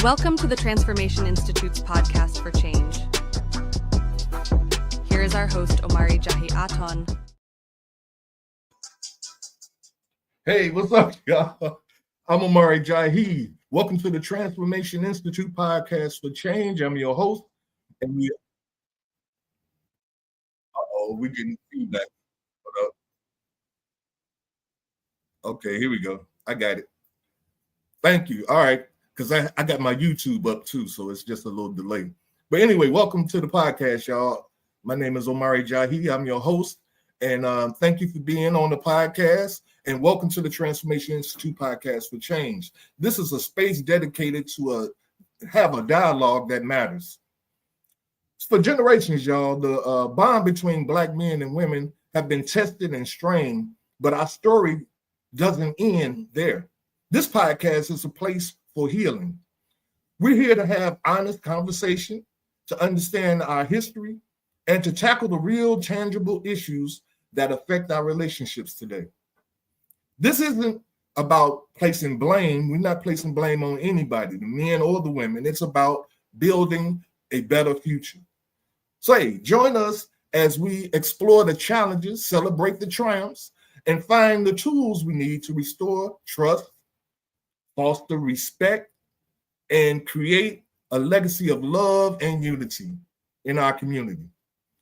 Welcome to the Transformation Institute's podcast for change. Here is our host, Omari Jahi Aton. Hey, what's up, y'all? I'm Omari Jahi. Welcome to the Transformation Institute podcast for change. I'm your host, and we're getting feedback. Okay, here we go. I got it. Thank you. All right, because I got my YouTube up too, so it's just a little delay. But anyway, welcome to the podcast, y'all. My name is Omari Jahi. I'm your host, and thank you for being on the podcast, and welcome to the Transformation Institute podcast for change. This is a space dedicated to have a dialogue that matters. For generations, y'all, the bond between Black men and women have been tested and strained, but our story doesn't end there. This podcast is a place for healing. We're here to have honest conversation, to understand our history, and to tackle the real tangible issues that affect our relationships today. This isn't about placing blame. We're not placing blame on anybody, the men or the women. It's about building a better future. So hey, join us as we explore the challenges, celebrate the triumphs, and find the tools we need to restore trust, foster respect, and create a legacy of love and unity in our community.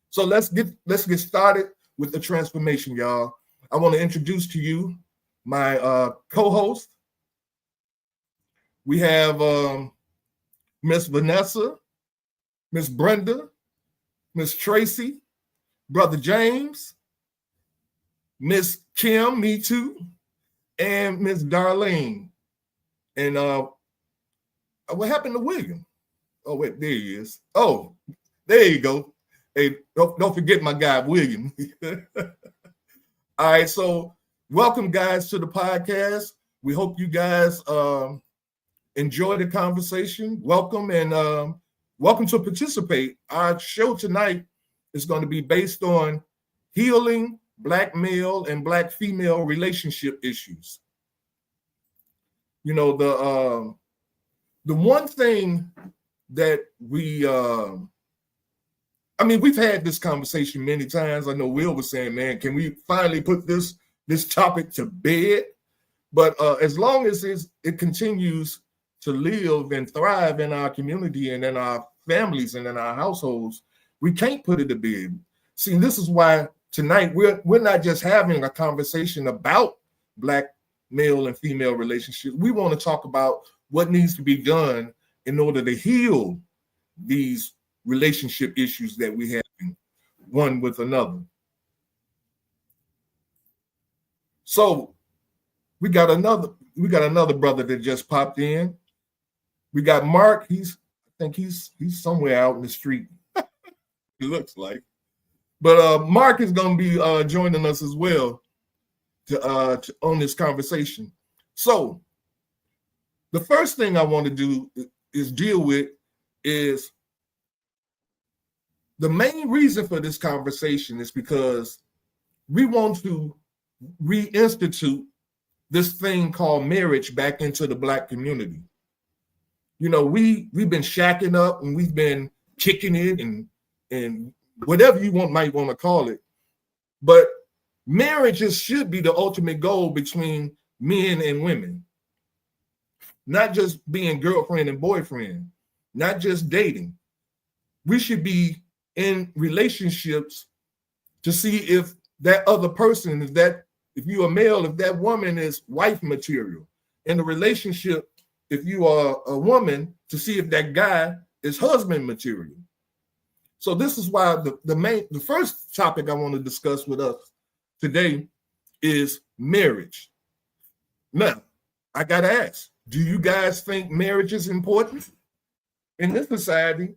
So let's get started with the transformation, y'all. I want to introduce to you my co-host. We have Miss Vanessa, Miss Brenda, Miss Tracy, Brother James, Miss Kim, me too, and Miss Darlene. And what happened to William? Oh, wait, there he is. Oh, there you go. Hey, don't forget my guy, William. All right, so welcome, guys, to the podcast. We hope you guys enjoy the conversation. Welcome, and welcome to participate. Our show tonight is going to be based on healing Black male and Black female relationship issues. You know, the one thing that we've had this conversation many times. I know Will was saying, man, can we finally put this topic to bed? But as long as it continues to live and thrive in our community and in our families and in our households, we can't put it to bed. See, this is why tonight we're not just having a conversation about Black male and female relationships. We want to talk about what needs to be done in order to heal these relationship issues that we have one with another. So we got another brother that just popped in. We got Mark. I think he's somewhere out in the street. It looks like. But Mark is going to be joining us as well to on this conversation. So the first thing I want to do is deal with is the main reason for this conversation is because we want to reinstitute this thing called marriage back into the Black community. You know, we've been shacking up and we've been kicking it and whatever you might want to call it. But marriage should be the ultimate goal between men and women. Not just being girlfriend and boyfriend, not just dating. We should be in relationships to see if that other person, if you're a male, if that woman is wife material. In a relationship, if you are a woman, to see if that guy is husband material. So this is why the first topic I want to discuss with us today is marriage. Now, I gotta ask, do you guys think marriage is important? In this society,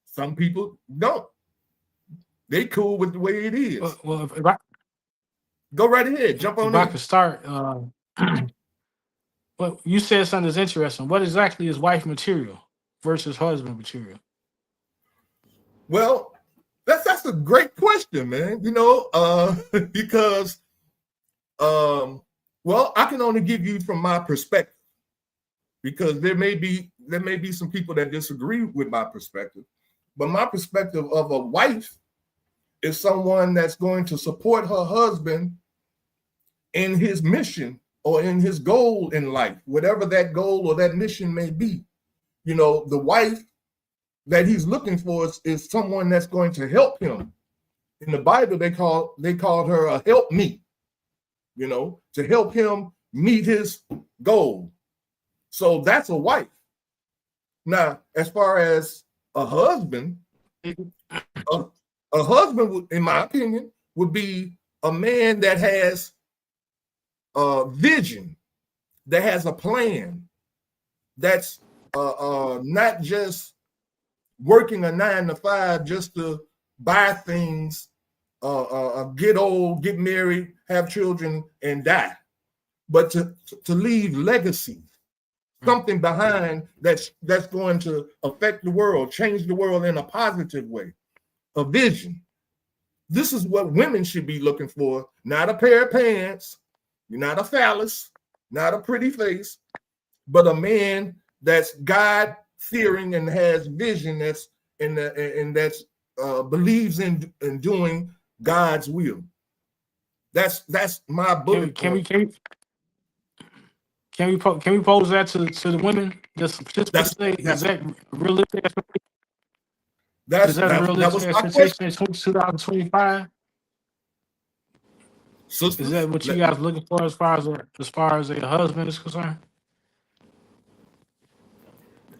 some people don't. They cool with the way it is. Well, if I go right ahead, jump on. If I could start, well, you said something that's interesting. What exactly is wife material versus husband material? Well, that's a great question, man. You know, because well, I can only give you from my perspective, because there may be there may be some people that disagree with my perspective, but my perspective of a wife is someone that's going to support her husband in his mission or in his goal in life, whatever that goal or that mission may be. You know, the wife that he's looking for is someone that's going to help him. In the Bible, they called her a help me, you know, to help him meet his goal. So that's a wife. Now, as far as a husband, a husband, in my opinion, would be a man that has a vision, that has a plan, that's not just working a 9 to 5 just to buy things, get old, get married, have children, and die, but to leave legacy, something behind that's going to affect the world, change the world in a positive way, a vision. This is what women should be looking for, not a pair of pants, not a phallus, not a pretty face, but a man that's God-fearing and has vision, that's believes in doing God's will. That's my bullet point. Can we pose that to the women? Just say, is that realistic? Is that a realistic expectation in 2025? Sisters, is that what you guys looking for as far as a husband is concerned?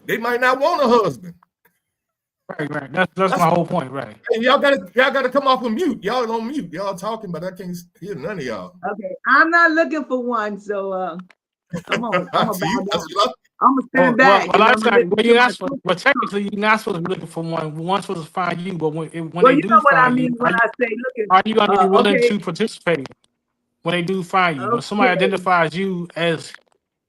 They might not want a husband. Right. That's my whole point, right? And y'all gotta come off of mute. Y'all on mute. Y'all talking, but I can't hear none of y'all. Okay, I'm not looking for one, so I'm gonna bow down. I'm gonna stand back. Well, technically, you're not supposed to be looking for one. One's supposed to find you, but when they do find you, when I say looking, are you going to be willing to participate when they do find you? When somebody identifies you as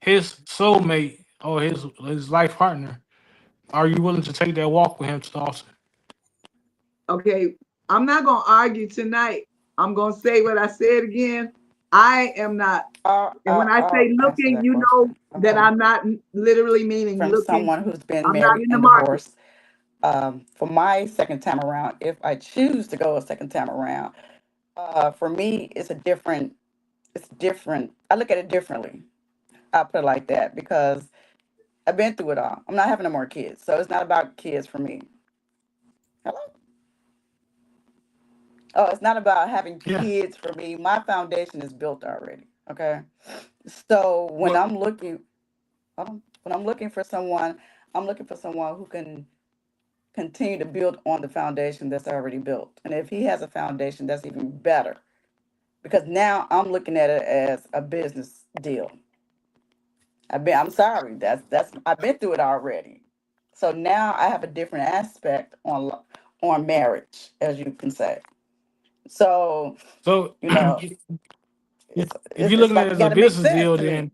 his soulmate or his life partner, are you willing to take that walk with him to Austin? Okay, I'm not gonna argue tonight. I'm gonna say what I said again. I am not. And when I say looking, you know that I'm not literally meaning from looking. Someone who's been I'm married not and divorced. For my second time around, if I choose to go a second time around, for me, it's different. I look at it differently. I'll put it like that because I've been through it all. I'm not having no more kids, so it's not about kids for me. Hello? Oh, it's not about having kids for me. My foundation is built already. Okay. So when I'm looking for someone, I'm looking for someone who can continue to build on the foundation that's already built. And if he has a foundation, that's even better. Because now I'm looking at it as a business deal. I'm sorry, I've been through it already. So now I have a different aspect on marriage, as you can say. So you know, if you're looking at it as a business deal, then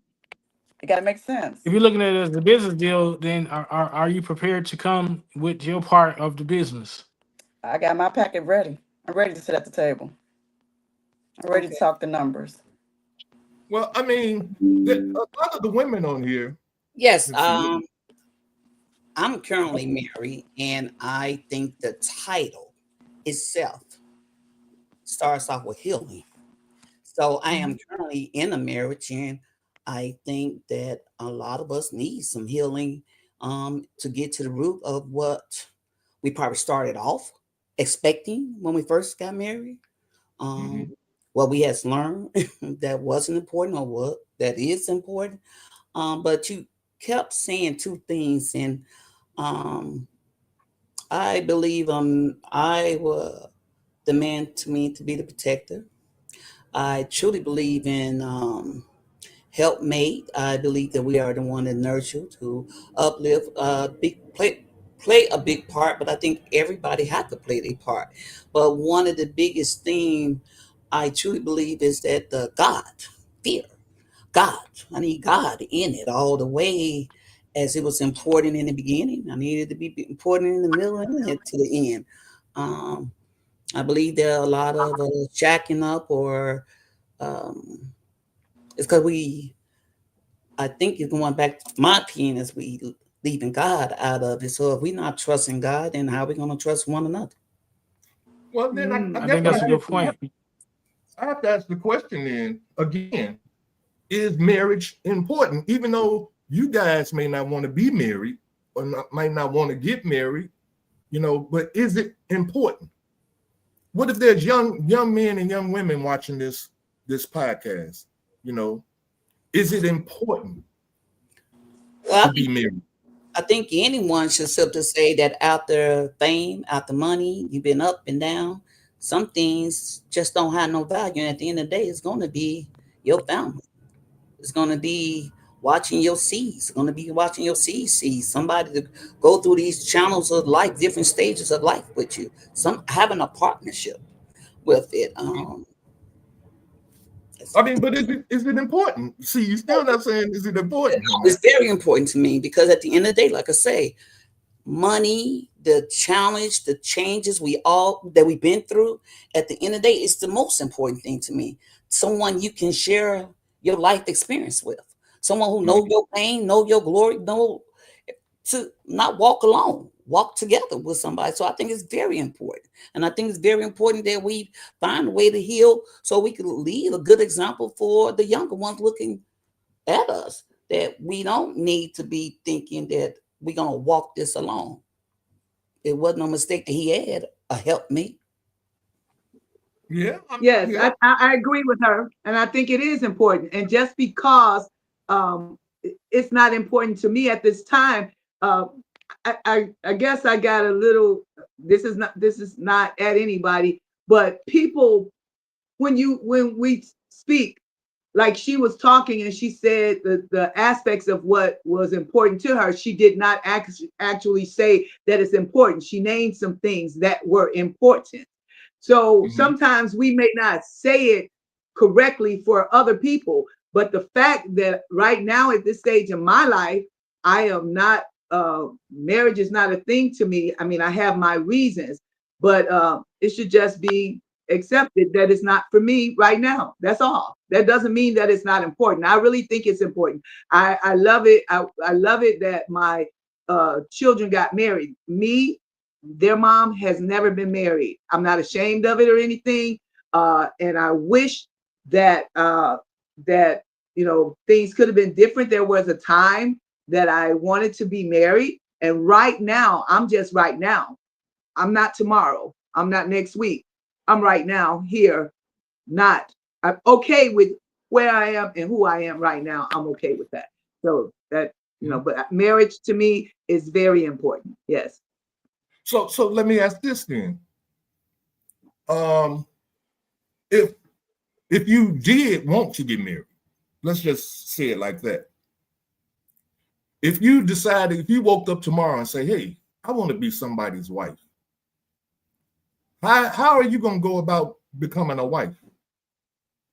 it got to make sense. If you're looking at it as a business deal, then are you prepared to come with your part of the business? I got my packet ready. I'm ready to sit at the table. I'm ready to talk the numbers. Well, I mean, a lot of the women on here. Yes, I'm currently married, and I think the title itself starts off with healing. So I am currently in a marriage, and I think that a lot of us need some healing to get to the root of what we probably started off expecting when we first got married. What we has learned that wasn't important or what that is important. But you kept saying two things, and I believe I was the man to me to be the protector. I truly believe in helpmate. I believe that we are the one that nurture to uplift, play a big part. But I think everybody has to play their part. But one of the biggest theme I truly believe is that the God fear. God. I need God in it all the way as it was important in the beginning. I needed to be important in the middle and to the end. I believe there are a lot of jacking up or it's because I think it's going back to my opinion is leaving God out of it. So if we're not trusting God, then how are we going to trust one another? Well, then I I guess think that's a good point. I have to ask the question then again: is marriage important? Even though you guys may not want to be married or might not want to get married, but is it important? What if there's young men and young women watching this podcast? Is it important Well, to be married? I think anyone should simply say that after fame, after money, you've been up and down. Some things just don't have no value. And at the end of the day, it's going to be your family. It's going to be watching your seeds. It's going to be watching your seeds see somebody to go through these channels of life, different stages of life with you. Having a partnership with it. I mean, but is it important? See, you still not saying is it important? It's very important to me because at the end of the day, like I say, money, the challenge, the changes that we've been through, at the end of the day, it's the most important thing to me. Someone you can share your life experience with. Someone who knows your pain, know your glory, know to not walk alone, walk together with somebody. So I think it's very important. And I think it's very important that we find a way to heal so we can leave a good example for the younger ones looking at us, that we don't need to be thinking that we're going to walk this alone. It wasn't a mistake that he had a helpmate. Yeah. Yes, yeah. I agree with her, and I think it is important. And just because it's not important to me at this time, I guess I got a little. This is not at anybody, but people, when we speak, like she was talking and she said the aspects of what was important to her, she did not actually say that it's important. She named some things that were important. So sometimes we may not say it correctly for other people, but the fact that right now at this stage in my life, I am not, marriage is not a thing to me. I mean, I have my reasons, but it should just be accepted that it's not for me right now. That's all. That doesn't mean that it's not important. I really think it's important. I love it. I love it that my children got married. Their mom has never been married. I'm not ashamed of it or anything. And I wish that that things could have been different. There was a time that I wanted to be married, and right now, I'm just right now. I'm not tomorrow. I'm not next week. I'm right now here. I'm okay with where I am and who I am right now. I'm okay with that. So that but marriage to me is very important. Yes. So let me ask this then. If you did want to get married, let's just say it like that. If you woke up tomorrow and say, hey, I want to be somebody's wife, how are you going to go about becoming a wife?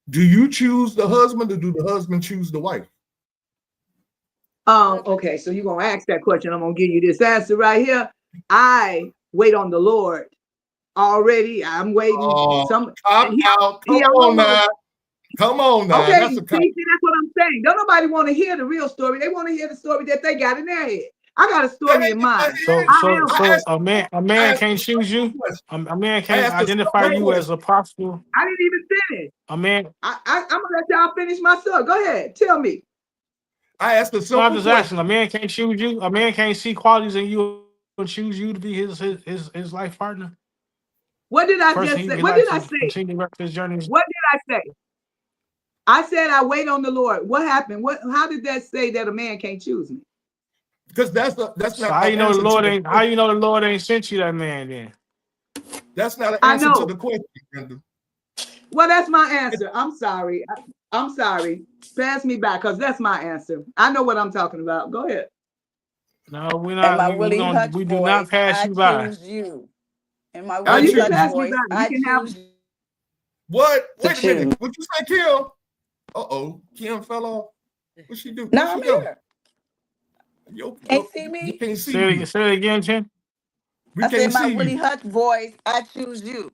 Do you choose the husband or do the husband choose the wife? Okay, so you're going to ask that question. I'm going to give you this answer right here. I wait on the Lord already. I'm waiting. Come on now. Come on now. Okay, that's what I'm saying. Don't nobody want to hear the real story. They want to hear the story that they got in their head. I got a story in mind. So a man can't choose you. A man can't identify you as a possible. I didn't even finish. A man. I'm gonna let y'all finish my story. Go ahead, tell me. I asked a simple I'm just question. asking. A man can't choose you. A man can't see qualities in you and choose you to be his life partner. What did I just say? What did I say? Continue his journey. What did I say? I said I wait on the Lord. What happened? How did that say that a man can't choose me? Because that's not. So how you know the Lord ain't? How you know the Lord ain't sent you that man then? That's not an answer to the question, Brenda. Well, that's my answer. I'm sorry. I'm sorry. Pass me back, because that's my answer. I know what I'm talking about. Go ahead. No, we're not. We do not pass you by. I choose you. In my Willie Hutch Hutch voice, I choose you. What? Wait a minute. What you say, Kim? Kim fell off. What she do? No, I'm here. Can't see me? You can't see me. Say it again, Tim. I said in my Willie Hutch voice, I choose you.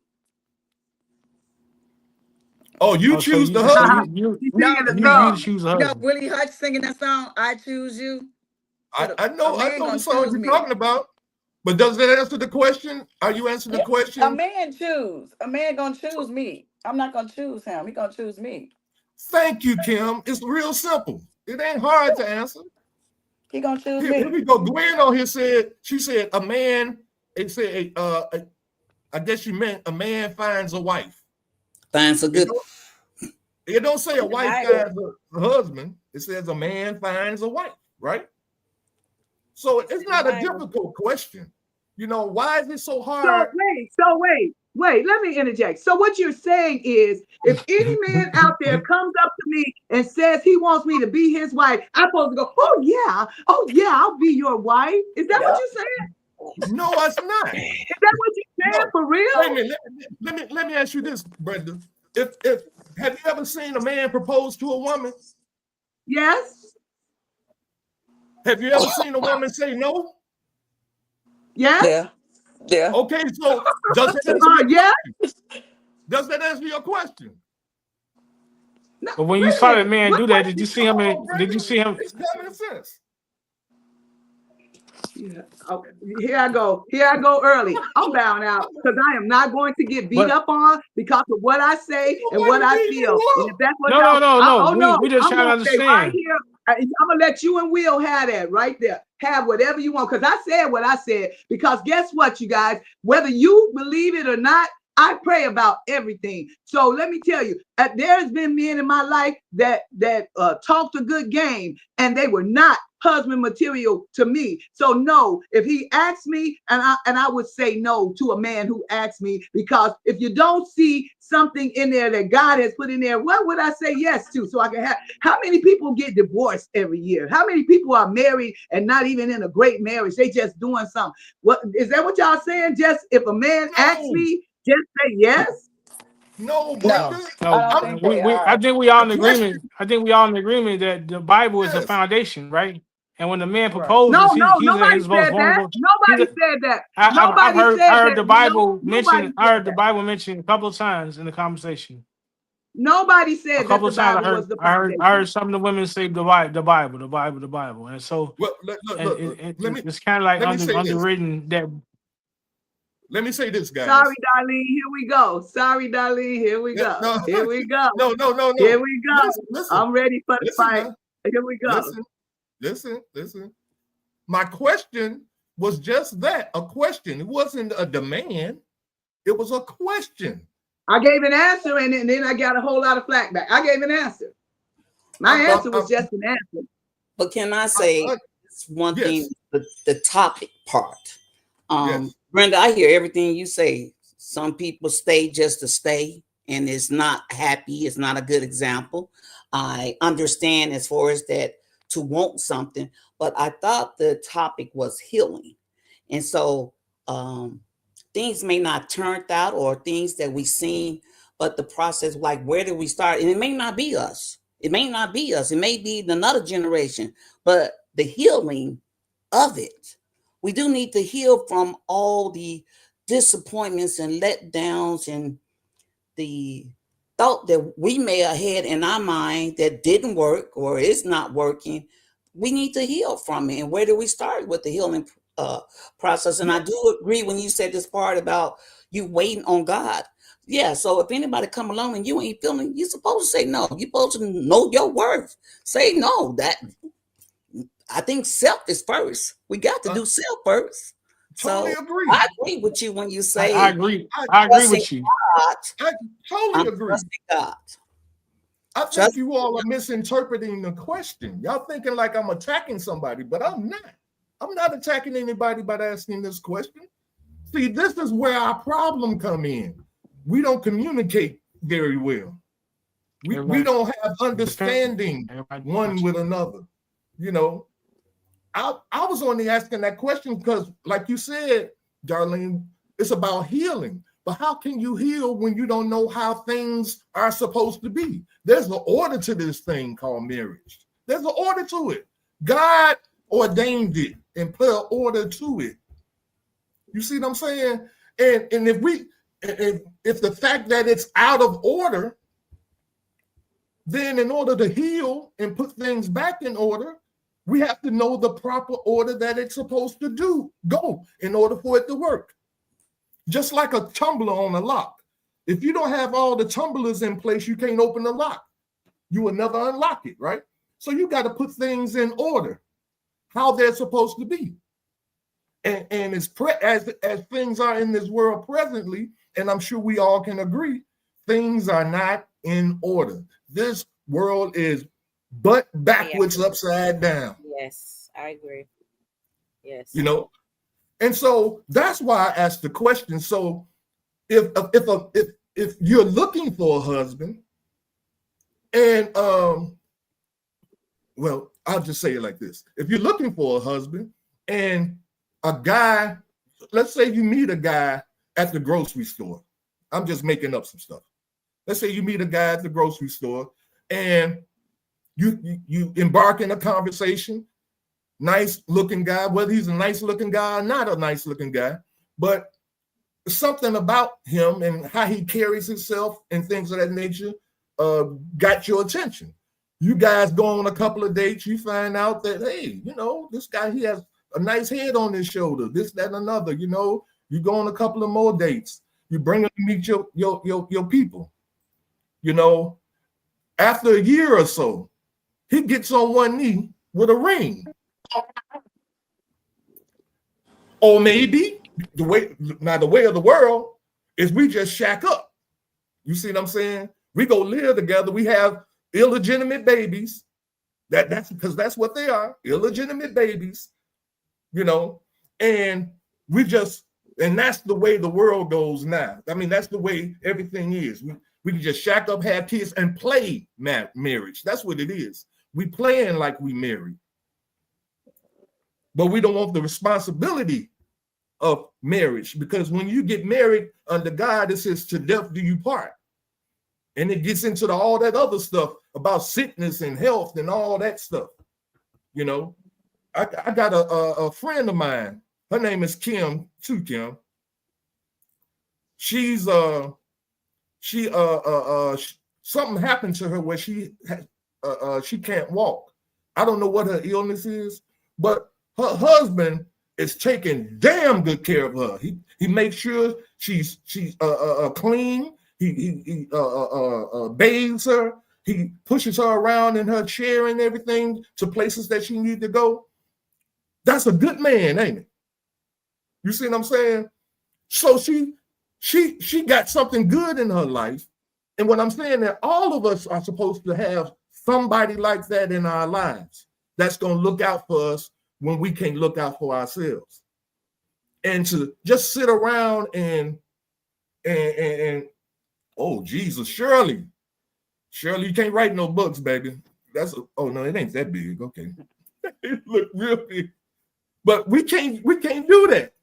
Oh, you choose the husband? You choose the husband. No, Willie Hutch singing that song, I choose you. I know gonna the song choose you're me. talking about, but does that answer the question? Are you answering the A question? man choose. A man gonna choose me. I'm not gonna choose him. He gonna choose me. Thank you, Kim. It's real simple. It ain't hard to answer. He gonna choose Here me. we go. Gwen on here she said a man. It said I guess you meant a man finds a wife. Finds a good. It don't say a wife Bible. finds a husband. It says a man finds a wife, right? So it's not a difficult question. You know, why is it so hard? So wait, let me interject. So what you're saying is if any man out there comes up to me and says he wants me to be his wife, I'm supposed to go, oh yeah, I'll be your wife. Is that what you're saying? No, it's not. Is that what you're saying for real? Wait a minute. Let me ask you this, Brenda. If have you ever seen a man propose to a woman? Yes. Have you ever seen a woman say no? Yes. Yeah. Okay, so does that answer yeah. Does that answer your question? No, But when you saw that man do that, did you see him? Did you see him? It's common sense. Yeah. Okay. Here I go early. I'm bowing out because I am not going to get beat up on because of what I say and what I feel. And if that's what No. We just I'm trying to gonna stay right understand. here. I'm gonna let you and Will have that right there. Have whatever you want because I said what I said. Because guess what, you guys? Whether you believe it or not, I pray about everything. So let me tell you, there's been men in my life that talked a good game, and they were not husband material to me. So no, if he asked me, and I would say no to a man who asked me, because if you don't see something in there that God has put in there, what would I say yes to? So I can have. How many people get divorced every year? How many people are married and not even in a great marriage? They just doing something. What is that? What y'all saying? Just if a man asks me, just say yes. No, Brenda. I don't think they are. I think we all in The agreement. question- I think we all in agreement that the Bible is the Yes. foundation, right? And when the man Right. proposes, No, he's at nobody his most said that. vulnerable. Nobody said that. I've Nobody heard said I heard that. the Bible Nobody mentioned. I said heard the that. Bible mentioned a couple of times in the conversation. Nobody A said that couple the of times Bible was the I foundation. heard some of the women say the Bible, and so Well, look, it's kind of like let me say this. underwritten that. Let me say this, guys. Sorry, Darlene. Here we go. Sorry, Darlene. Here we go. No, Here we go. no. Here we go. Listen. I'm ready for the Listen, fight. now. Here we go. Listen. My question was just that, a question. It wasn't a demand. It was a question. I gave an answer, and then I got a whole lot of flack back. I gave an answer. My answer was just an answer. But can I say one thing? The topic part. Yes. Brenda, I hear everything you say. Some people stay just to stay, and it's not happy. It's not a good example. I understand as far as that to want something, but I thought the topic was healing. And so things may not turn out or things that we seen, but the process, like where do we start? And it may not be us. It may not be us. It may be another generation, but the healing of it. We do need to heal from all the disappointments and letdowns and the thought that we may have had in our mind that didn't work or is not working. We need to heal from it. And where do we start with the healing process? And I do agree when you said this part about you waiting on God. Yeah, so if anybody come along and you ain't feeling, you're supposed to say no. You're supposed to know your worth. Say no. That I think self is first. We got to do self first. Totally So agree. I agree with you when you say I agree. I agree with you. God, I totally agree. God. I think you all are misinterpreting the question. Y'all thinking like I'm attacking somebody, but I'm not. I'm not attacking anybody by asking this question. See, this is where our problem come in. We don't communicate very well. We don't have understanding one with another. You know, I was only asking that question because, like you said, Darlene, it's about healing. But how can you heal when you don't know how things are supposed to be? There's an order to this thing called marriage. There's an order to it. God ordained it and put an order to it. You see what I'm saying? And if the fact that it's out of order, then in order to heal and put things back in order, We have to know the proper order that it's supposed to go in order for it to work. Just like a tumbler on a lock. If you don't have all the tumblers in place, you can't open the lock. You will never unlock it, right? So you got to put things in order, how they're supposed to be. And as things are in this world presently, and I'm sure we all can agree, things are not in order. This world is butt backwards, upside down. Yes, I agree. Yes. You know, and so that's why I asked the question. So if you're looking for a husband, and well, I'll just say it like this: if you're looking for a husband and a guy, let's say you meet a guy at the grocery store. I'm just making up some stuff. Let's say you meet a guy at the grocery store and you embark in a conversation. Nice looking guy, whether he's a nice looking guy or not a nice looking guy, but something about him and how he carries himself and things of that nature got your attention. You guys go on a couple of dates, you find out that, hey, you know, this guy, he has a nice head on his shoulder, this, that, and another. You know, you go on a couple of more dates, you bring him to meet your people. You know, after a year or so, he gets on one knee with a ring. Or maybe the way of the world is we just shack up. You see what I'm saying? We go live together. We have illegitimate babies. That's because that's what they are, illegitimate babies. You know, and that's the way the world goes now. I mean, that's the way everything is. We can just shack up, have kids, and play marriage. That's what it is. We playing like we married. But we don't want the responsibility of marriage, because when you get married under God, it says to death do you part. And it gets into all that other stuff about sickness and health and all that stuff. You know, I got a friend of mine. Her name is Kim, too, Kim. She's something happened to her where she can't walk. I don't know what her illness is, but her husband is taking damn good care of her. He makes sure she's clean. He bathes her. He pushes her around in her chair and everything to places that she needs to go. That's a good man, ain't it? You see what I'm saying? So she got something good in her life. And what I'm saying, that all of us are supposed to have somebody like that in our lives that's going to look out for us when we can't look out for ourselves. And to just sit around and oh, Jesus, Shirley, you can't write no books, baby. Oh no, it ain't that big. Okay. It looked real big. But we can't do that.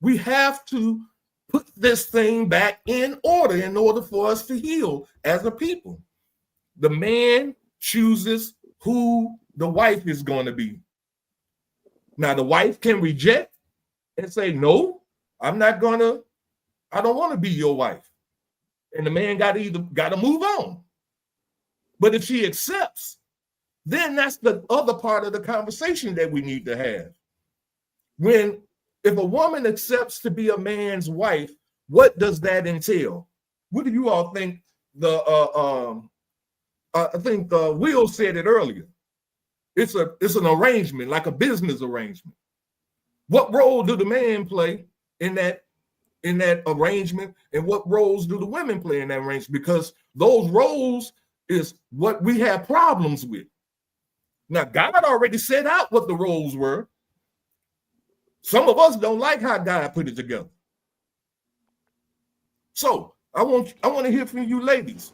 We have to put this thing back in order for us to heal as a people. The man chooses who the wife is going to be. Now, the wife can reject and say, no, I don't want to be your wife. And the man got to move on. But if she accepts, then that's the other part of the conversation that we need to have. If a woman accepts to be a man's wife, what does that entail? What do you all think? I think Will said it earlier. It's an arrangement, like a business arrangement. What role do the man play in that arrangement, and what roles do the women play in that arrangement? Because those roles is what we have problems with. Now, God already set out what the roles were. Some of us don't like how God put it together. So I want to hear from you ladies.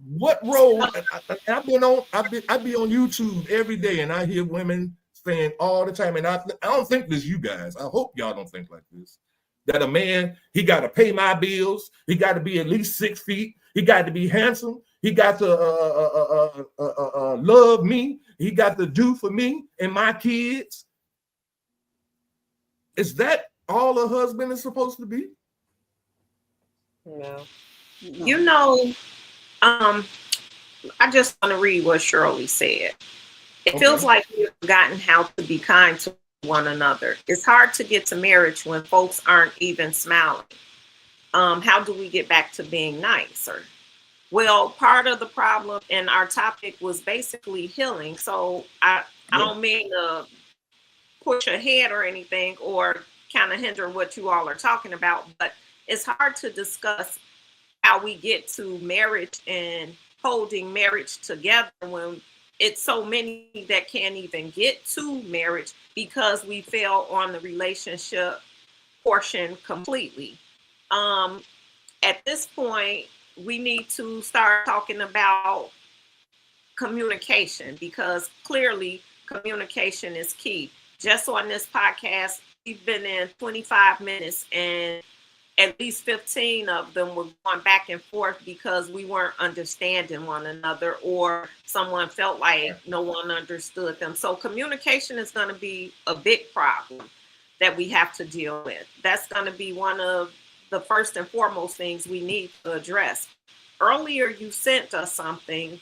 What role? I be on YouTube every day, and I hear women saying all the time, and I don't think this you guys. I hope y'all don't think like this. That a man, he got to pay my bills. He got to be at least 6 feet. He got to be handsome. He got to love me. He got to do for me and my kids. Is that all a husband is supposed to be? No. You know, I just want to read what Shirley said. It feels like we've forgotten how to be kind to one another. It's hard to get to marriage when folks aren't even smiling. How do we get back to being nicer? Well, part of the problem in our topic was basically healing. So I don't mean to push ahead or anything or kind of hinder what you all are talking about, but it's hard to discuss how we get to marriage and holding marriage together when it's so many that can't even get to marriage because we fail on the relationship portion completely. At this point, we need to start talking about communication because clearly communication is key. Just on this podcast, we've been in 25 minutes and at least 15 of them were going back and forth because we weren't understanding one another or someone felt like no one understood them. So communication is going to be a big problem that we have to deal with. That's going to be one of the first and foremost things we need to address. Earlier, you sent us something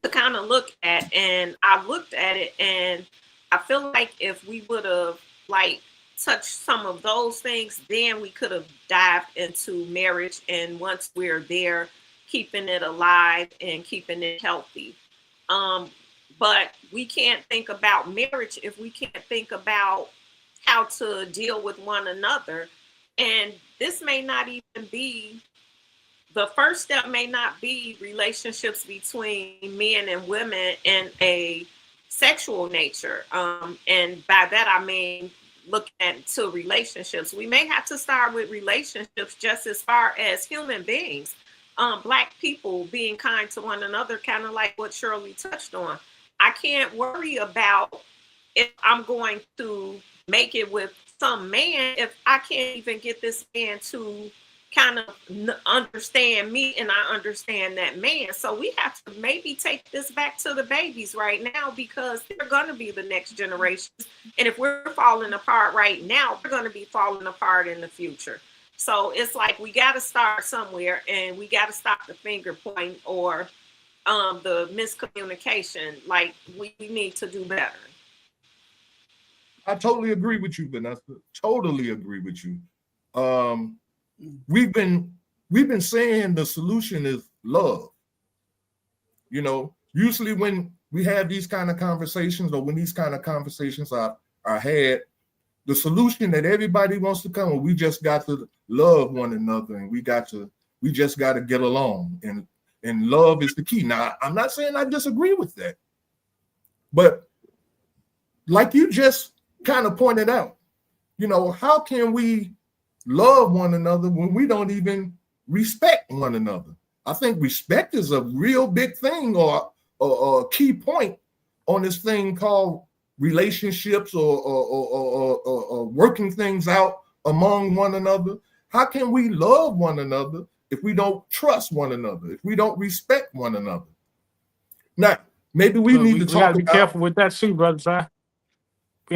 to kind of look at, and I looked at it, and I feel like if we would have like touched some of those things, then we could have dived into marriage, and once we're there, keeping it alive and keeping it healthy. But we can't think about marriage if we can't think about how to deal with one another. And this may not even be the first step, may not be relationships between men and women in a sexual nature. And by that, I mean, looking at to relationships. We may have to start with relationships just as far as human beings. Black people being kind to one another, kind of like what Shirley touched on. I can't worry about if I'm going to make it with some man if I can't even get this man to kind of understand me and I understand that man. So we have to maybe take this back to the babies right now because they're going to be the next generation. And if we're falling apart right now, we're going to be falling apart in the future. So it's like we got to start somewhere and we got to stop the finger point or the miscommunication. Like we need to do better. I totally agree with you, Vanessa. Totally agree with you. We've been saying the solution is love. You know, usually when we have these kind of conversations or when these kind of conversations are had, the solution that everybody wants to come, we just got to love one another and we just got to get along. And love is the key. Now, I'm not saying I disagree with that, but like you just kind of pointed out, you know, how can we love one another when we don't even respect one another? I think respect is a real big thing or a key point on this thing called relationships or working things out among one another. How can we love one another if we don't trust one another, if we don't respect one another? Now, maybe we need to talk gotta be about, careful with that too, brother. Si. We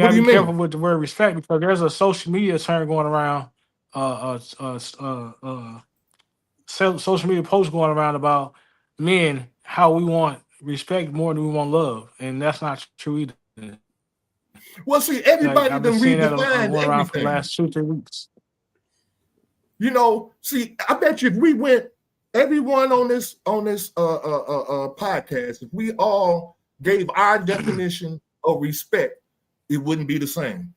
what gotta do you be careful mean? with the word respect because there's a social media term going around, social media posts going around about men how we want respect more than we want love, and that's not true either. Well, see, Like everybody I've been done seeing that redefined going around for the everything. last 2-3 weeks. You know, see, I bet you if we went, everyone on this podcast, if we all gave our definition of respect, it wouldn't be the same.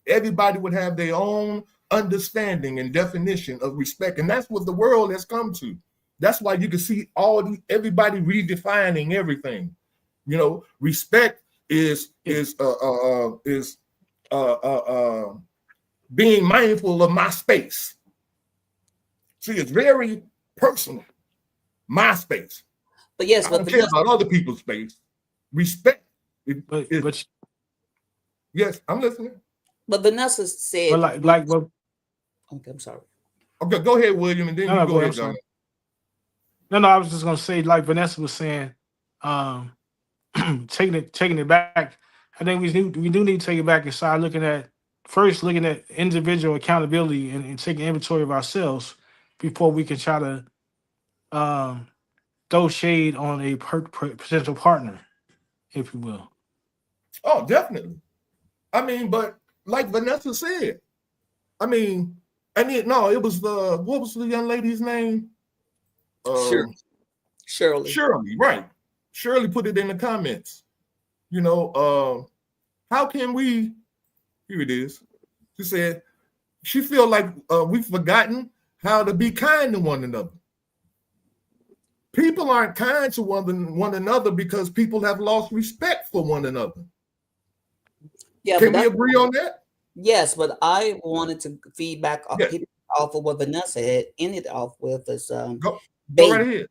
Everybody would have their own understanding and definition of respect, and that's what the world has come to. That's why you can see everybody redefining everything. You know, respect is being mindful of my space. See, it's very personal. My space. But yes, I don't care about other people's space. Respect. Yes, I'm listening. But Vanessa said, but okay, I'm sorry. Okay, go ahead, William, and then you go ahead, John. No, I was just gonna say, like Vanessa was saying, taking it back. I think we do need to take it back and start looking at individual accountability and taking inventory of ourselves before we can try to throw shade on a potential partner. if you will. Oh, definitely. I mean, but like Vanessa said, I mean, no, it was what was the young lady's name? Sure. Shirley. Shirley, right. Shirley put it in the comments. You know, how can we, here it is. She said, she feel like we've forgotten how to be kind to one another. People aren't kind to one another because people have lost respect for one another. Yeah, Can we agree on that? Yes, but I wanted to feedback Yeah. off of what Vanessa had ended off with is Go baby. right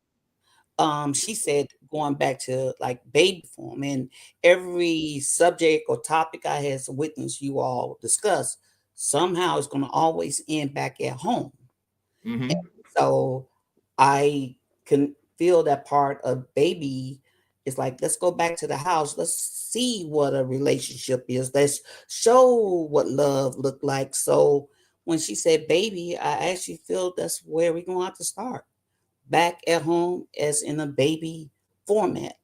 ahead. She said going back to like baby form, and every subject or topic I has witnessed you all discuss, somehow it's going to always end back at home. Mm-hmm. So I can feel that part of baby is like, let's go back to the house. Let's see what a relationship is. Let's show what love look like. So when she said baby, I actually feel that's where we're going to have to start. Back at home as in a baby format,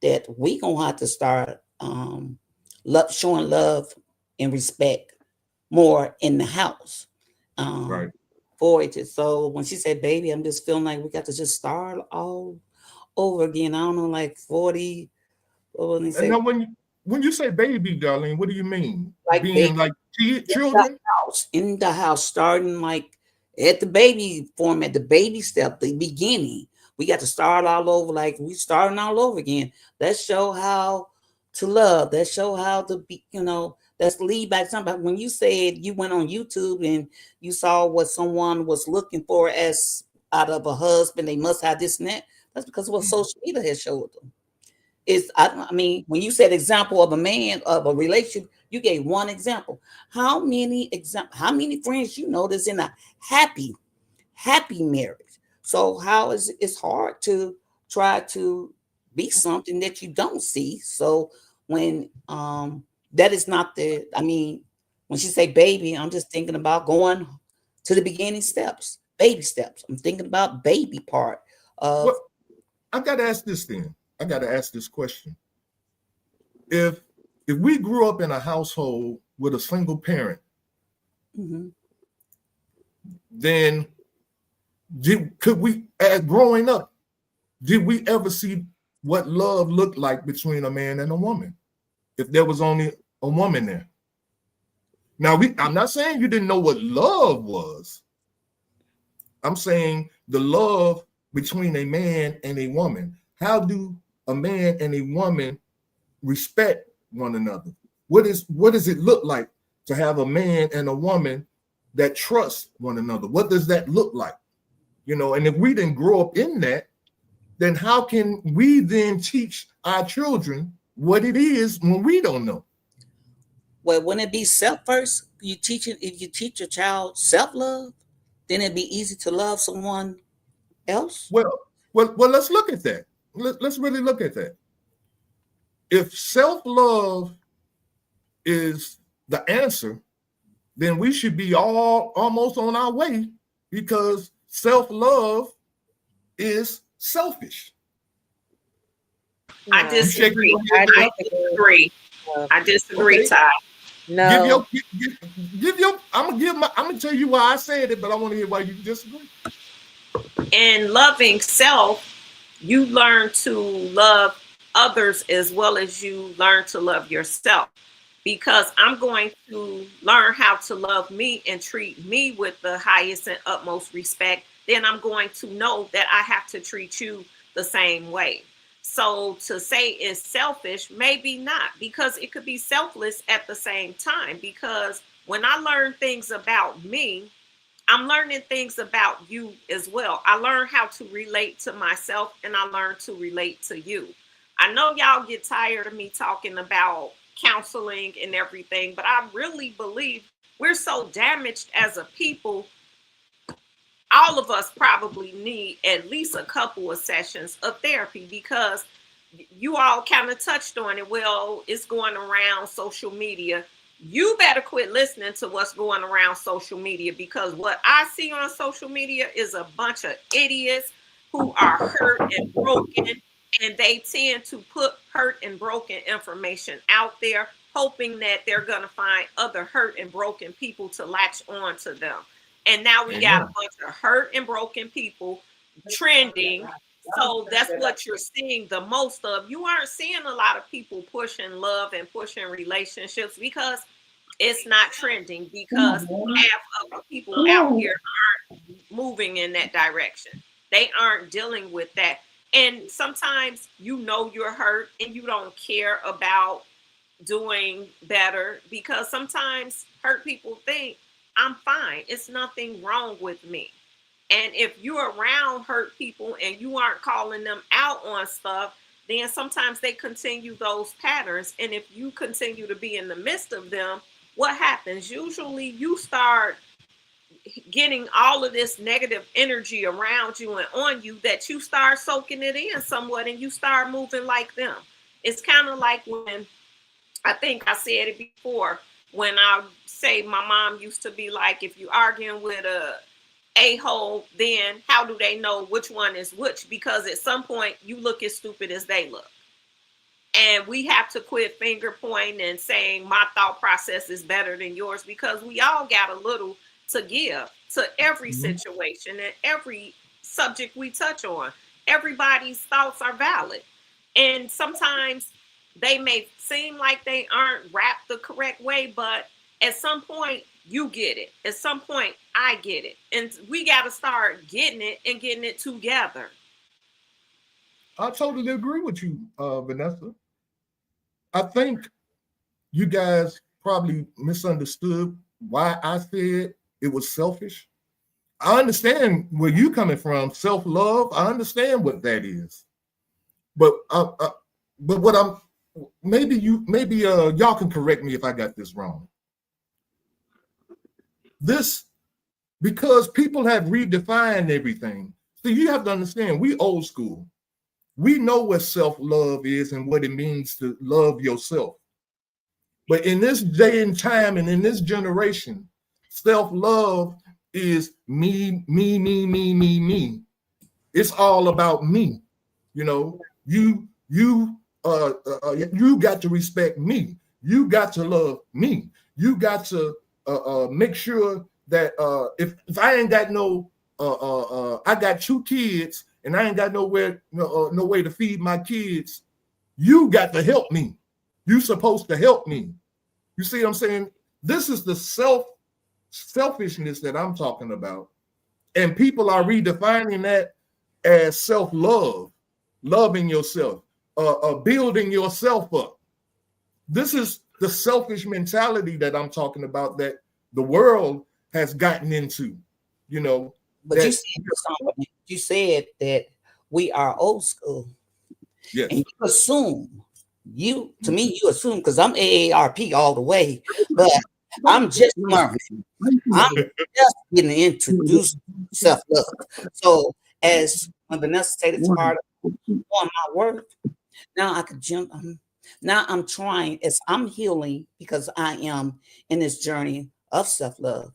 that we going to have to start showing love and respect more in the house. Right. For it. So when she said baby, I'm just feeling like we got to just start all over again. I don't know, like 40. What would And now when you say baby, Darlene, what do you mean? Like being baby, like children? in the house, starting like at the baby format, the baby step, the beginning. We got to start all over, like we starting all over again. Let's show how to love. Let's show how to be, let's lead back somebody. When you said you went on YouTube and you saw what someone was looking for as out of a husband, they must have this and that. That's because of what social media has showed them. I mean, when you said example of a man of a relationship, you gave one example. How many friends you know that's in a happy marriage? So how is it's hard to try to be something that you don't see. So when that is not when she say baby, I'm just thinking about going to the beginning steps, baby steps. I'm thinking about baby part of. Well, I got to ask this then. I got to ask this question. If we grew up in a household with a single parent, Mm-hmm. then could we, growing up, did we ever see what love looked like between a man and a woman? If there was only a woman there. Now, I'm not saying you didn't know what love was. I'm saying the love between a man and a woman. How do a man and a woman respect one another? What does it look like to have a man and a woman that trust one another? What does that look like? And if we didn't grow up in that, then how can we then teach our children what it is when we don't know? Well, wouldn't it be self first? If you teach your child self-love, then it'd be easy to love someone else. Well, let's look at that. Let's really look at that. If self-love is the answer, then we should be almost on our way, because self-love is selfish. I disagree. I disagree, Okay. Ty. No. I'm gonna tell you why I said it, but I want to hear why you disagree. In loving self, you learn to love others as well as you learn to love yourself. Because I'm going to learn how to love me and treat me with the highest and utmost respect, then I'm going to know that I have to treat you the same way. So to say it's selfish, maybe not, because it could be selfless at the same time. Because when I learn things about me, I'm learning things about you as well. I learn how to relate to myself, and I learn to relate to you. I know y'all get tired of me talking about counseling and everything, but I really believe we're so damaged as a people. All of us probably need at least a couple of sessions of therapy, because you all kind of touched on it. Well, it's going around social media. You better quit listening to what's going around social media, because what I see on social media is a bunch of idiots who are hurt and broken And they tend to put hurt and broken information out there, hoping that they're going to find other hurt and broken people to latch on to them. And now we got a bunch of hurt and broken people trending. So that's what you're seeing the most of. You aren't seeing a lot of people pushing love and pushing relationships because it's not trending, because half of the people out here aren't moving in that direction. They aren't dealing with that. And sometimes you're hurt and you don't care about doing better, because sometimes hurt people think I'm fine. It's nothing wrong with me. And if you're around hurt people and you aren't calling them out on stuff, then sometimes they continue those patterns. And if you continue to be in the midst of them, what happens? Usually you start getting all of this negative energy around you and on you, that you start soaking it in somewhat and you start moving like them. It's kind of like when, I think I said it before, when I say my mom used to be like, if you're arguing with a-hole, then how do they know which one is which? Because at some point you look as stupid as they look. And we have to quit finger pointing and saying my thought process is better than yours, because we all got a little to give to every situation and every subject we touch on. Everybody's thoughts are valid. And sometimes they may seem like they aren't wrapped the correct way, but at some point you get it. At some point I get it. And we got to start getting it and getting it together. I totally agree with you, Vanessa. I think you guys probably misunderstood why I said it was selfish. I understand where you're coming from, self-love. I understand what that is. But what I'm maybe y'all can correct me if I got this wrong. This, because people have redefined everything. So you have to understand, we old school. We know what self-love is and what it means to love yourself. But in this day and time and in this generation, self-love is me. It's all about me. You know, you got to respect me. You got to love me. You got to make sure that if I ain't got I got 2 kids and I ain't got no way to feed my kids, you got to help me. You supposed to help me. You see what I'm saying? This is the selfishness that I'm talking about. And people are redefining that as self-love, loving yourself, building yourself up. This is the selfish mentality that I'm talking about, that the world has gotten into, you know. But you said that we are old school. Yes. And you assume, you assume, because I'm AARP all the way, but I'm just learning. I'm just getting introduced to self-love. So as Vanessa stated, it's part of doing my work. Now I could jump. Now I'm trying, as I'm healing, because I am in this journey of self-love.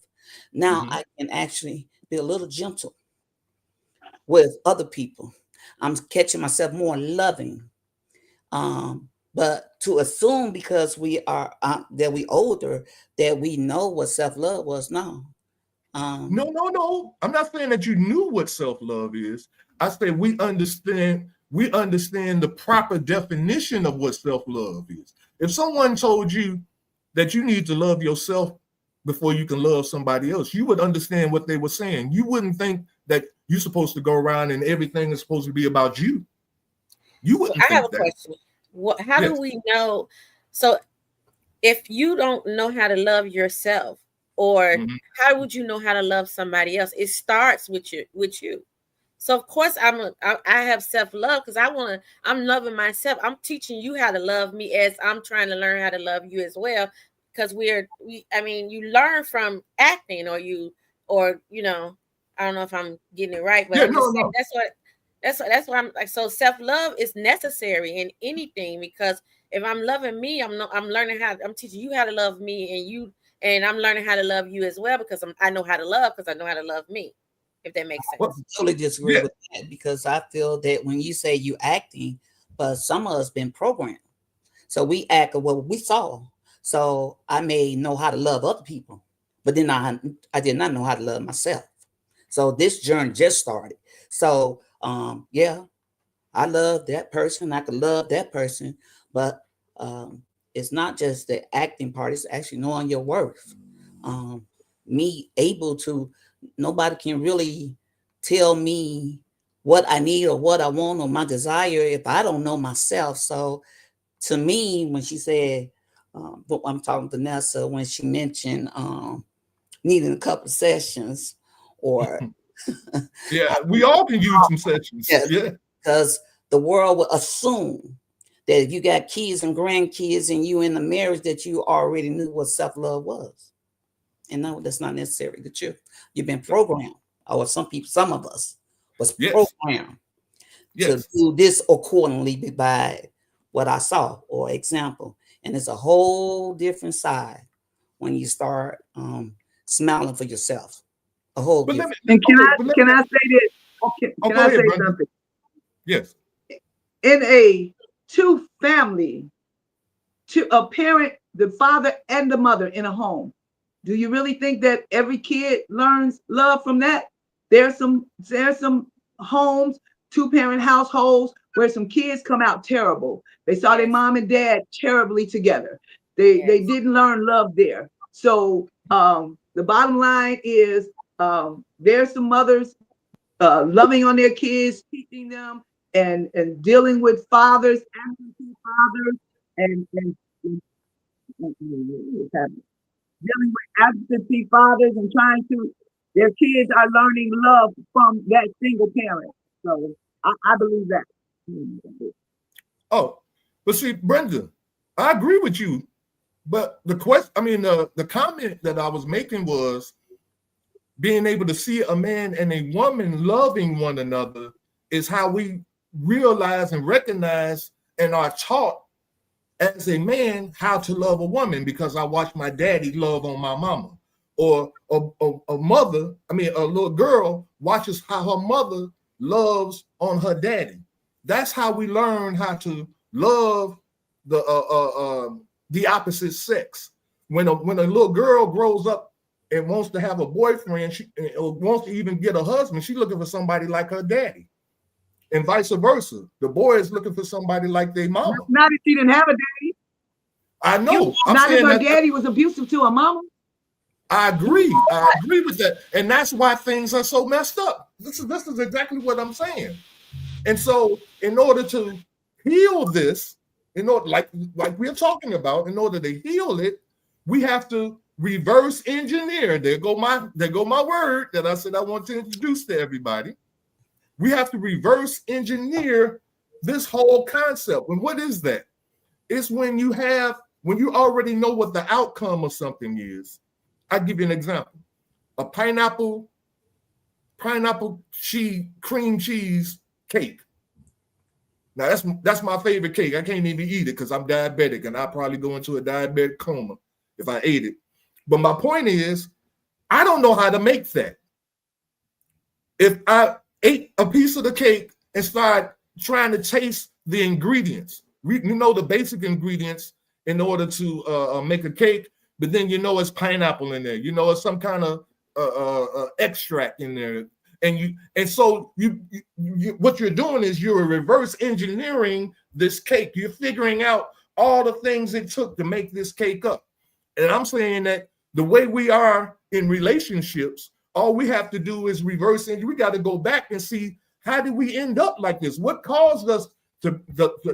Now I can actually be a little gentle with other people. I'm catching myself more loving. But to assume because we are that we older that we know what self-love was, no. No. I'm not saying that you knew what self-love is. I said we understand the proper definition of what self-love is. If someone told you that you need to love yourself before you can love somebody else, you would understand what they were saying. You wouldn't think that you're supposed to go around and everything is supposed to be about you. You wouldn't. I have a question. How do we know? So if you don't know how to love yourself, or how would you know how to love somebody else? It starts with you. So of course I have self-love because I'm loving myself. I'm teaching you how to love me as I'm trying to learn how to love you as well. Because you learn from acting, or I don't know if I'm getting it right, but saying that's what I'm like. So self-love is necessary in anything, because if I'm loving me, I'm teaching you how to love me, and I'm learning how to love you as well, because I know how to love, because I know how to love me. If that makes sense. I totally disagree with that, because I feel that when you say you acting, but some of us been programmed. So we act of what we saw. So I may know how to love other people, but then I did not know how to love myself. So this journey just started. So yeah, I love that person. I could love that person, but it's not just the acting part. It's actually knowing your worth. Me able to, nobody can really tell me what I need or what I want or my desire if I don't know myself. So to me, when she said, but I'm talking to Nessa, when she mentioned needing a couple of sessions or Yeah, we all can use some sessions. yes, Yeah. because the world will assume that if you got kids and grandkids and you in a marriage that you already knew what self-love was. And no, that's not necessarily the truth. You've been programmed, or some of us was programmed to do this accordingly by what I saw or example. And it's a whole different side when you start smiling for yourself. A whole different. And can I say this? Can I say something? Yes. In a two family, to a parent, the father and the mother in a home, do you really think that every kid learns love from that? There's some homes, two-parent households, where some kids come out terrible. They saw their mom and dad terribly together. They didn't learn love there. So the bottom line is there's some mothers loving on their kids, teaching them, and dealing with fathers, absentee fathers, and dealing with absentee fathers and trying to, their kids are learning love from that single parent. So I believe that. Oh, but see, Brenda, I agree with you. But the question, the comment that I was making was being able to see a man and a woman loving one another is how we realize and recognize and are taught as a man how to love a woman, because I watched my daddy love on my mama, or a mother, a little girl watches how her mother loves on her daddy. That's how we learn how to love the opposite sex. When a little girl grows up and wants to have a boyfriend, or wants to even get a husband, she's looking for somebody like her daddy, and vice versa. The boy is looking for somebody like their mama. Not if she didn't have a daddy. I know. Not if her daddy was abusive to her mama. I agree with that, and that's why things are so messed up. This is exactly what I'm saying. And so, in order to heal this, like we're talking about, in order to heal it, we have to reverse engineer. There go my word that I said I want to introduce to everybody. We have to reverse engineer this whole concept. And what is that? It's when you already know what the outcome of something is. I'll give you an example. A pineapple cream cheese cake. Now that's my favorite cake. I can't even eat it because I'm diabetic, and I'll probably go into a diabetic coma if I ate it. But my point is, I don't know how to make that. If I ate a piece of the cake and start trying to taste the ingredients, the basic ingredients in order to make a cake, but then it's pineapple in there. It's some kind of extract in there. And so what you're doing is you're reverse engineering this cake. You're figuring out all the things it took to make this cake up. And I'm saying that the way we are in relationships, all we have to do is reverse engineer. We got to go back and see, how did we end up like this? What caused us to